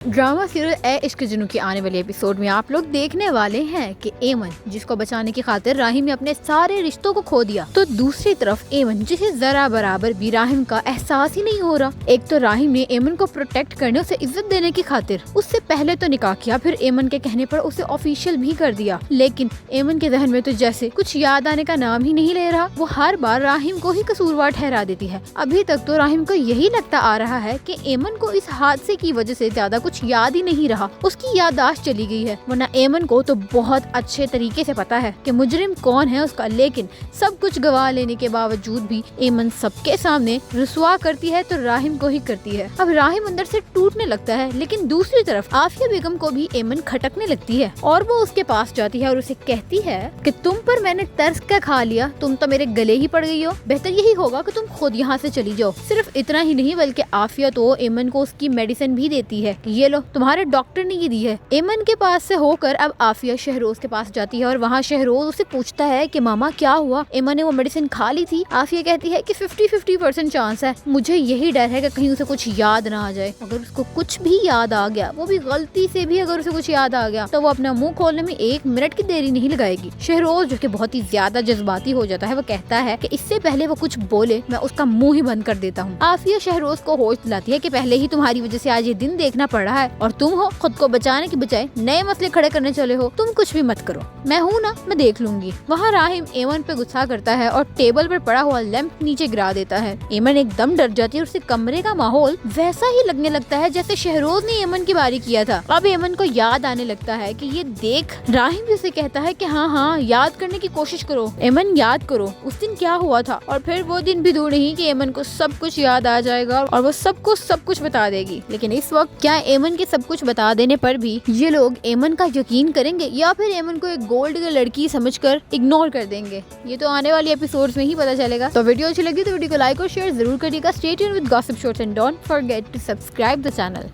Drama serial ए इश्क जुनू के आने वाले एपिसोड में आप लोग देखने वाले हैं कि एमन जिसको बचाने की खातिर राहिम ने अपने सारे रिश्तों को खो दिया, तो दूसरी तरफ एमन जिसे जरा बराबर भी राहिम का एहसास ही नहीं हो रहा। एक तो राहिम ने एमन को प्रोटेक्ट करने, उसे इज्जत देने की खातिर उससे पहले तो निकाह किया, फिर एमन के कहने पर उसे ऑफिशियल भी कर दिया, लेकिन एमन के जहन में तो जैसे कुछ याद आने का नाम ही नहीं ले रहा। वो हर बार राहिम को ही कसूरवार ठहरा देती है। अभी तक तो राहिम को यही लगता आ रहा है कि एमन को इस हादसे की वजह से ज्यादा कुछ याद ही नहीं रहा, उसकी याददाश्त चली गई है। वरना एमन को तो बहुत अच्छे तरीके से पता है कि मुजरिम कौन है उसका, लेकिन सब कुछ गवा लेने के बावजूद भी एमन सबके सामने रुसवा करती है तो राहिम को ही करती है। अब राहिम अंदर से टूटने लगता है, लेकिन दूसरी तरफ आफिया बेगम को भी एमन खटकने लगती है और वो उसके पास जाती है और उसे कहती है कि तुम पर मैंने तरस क्या खा लिया, तुम तो मेरे गले ही पड़ गई हो, बेहतर यही होगा कि तुम खुद यहाँ से चली जाओ। सिर्फ इतना ही नहीं बल्कि आफिया तो एमन को उसकी मेडिसिन भी देती है कि ये लो तुम्हारे डॉक्टर ने ये दी है। एमन के पास से होकर अब आफिया शहरोज के पास जाती है और वहाँ शहरोज उसे पूछता है कि मामा क्या हुआ, एमन ने वो मेडिसिन खा ली थी। आफिया कहती है कि 50-50% चांस है, मुझे यही डर है कि कहीं उसे कुछ याद ना आ जाए। अगर उसको कुछ भी याद आ गया, वो भी गलती से भी अगर उसे कुछ याद आ गया, तो वो अपना मुंह खोलने में 1 मिनट की देरी नहीं लगाएगी। शहरोज जो कि बहुत ही ज्यादा जज्बाती हो जाता है, वो कहता है कि इससे पहले वो कुछ बोले मैं उसका मुंह ही बंद कर देता हूँ। आफिया शहरोज को होश दिलाती है कि पहले ही तुम्हारी वजह से आज ये दिन देखना पड़ रहा है और तुम हो खुद को बचाने की बजाय नए मसले खड़े करने चले हो। तुम कुछ भी मत करो, मैं हूँ ना, मैं देख लूंगी। वहाँ राहिम एमन पे गुस्सा करता है और टेबल पर पड़ा हुआ लैंप नीचे गिरा देता है। एमन एकदम डर जाती है और उसे कमरे का माहौल वैसा ही लगने लगता है जैसे शहरोज ने एमन की बारी किया था। अब एमन को याद आने लगता है कि ये देख, राहिम भी उसे कहता है कि हाँ याद करने की कोशिश करो, एमन याद करो उस दिन क्या हुआ था। और फिर वो दिन भी दूर नहीं कि एमन को सब कुछ याद आ जाएगा और वो सबको सब कुछ बता देगी। लेकिन इस वक्त क्या एमन के सब कुछ बता देने पर भी ये लोग एमन का यकीन करेंगे या फिर एमन को एक गोल्ड की लड़की समझकर इग्नोर कर देंगे, ये तो आने वाली एपिसोड्स में ही पता चलेगा। तो वीडियो अच्छी लगी तो वीडियो को लाइक और शेयर जरूर करिएगा। Stay tuned with gossip shorts and don't forget to subscribe the channel.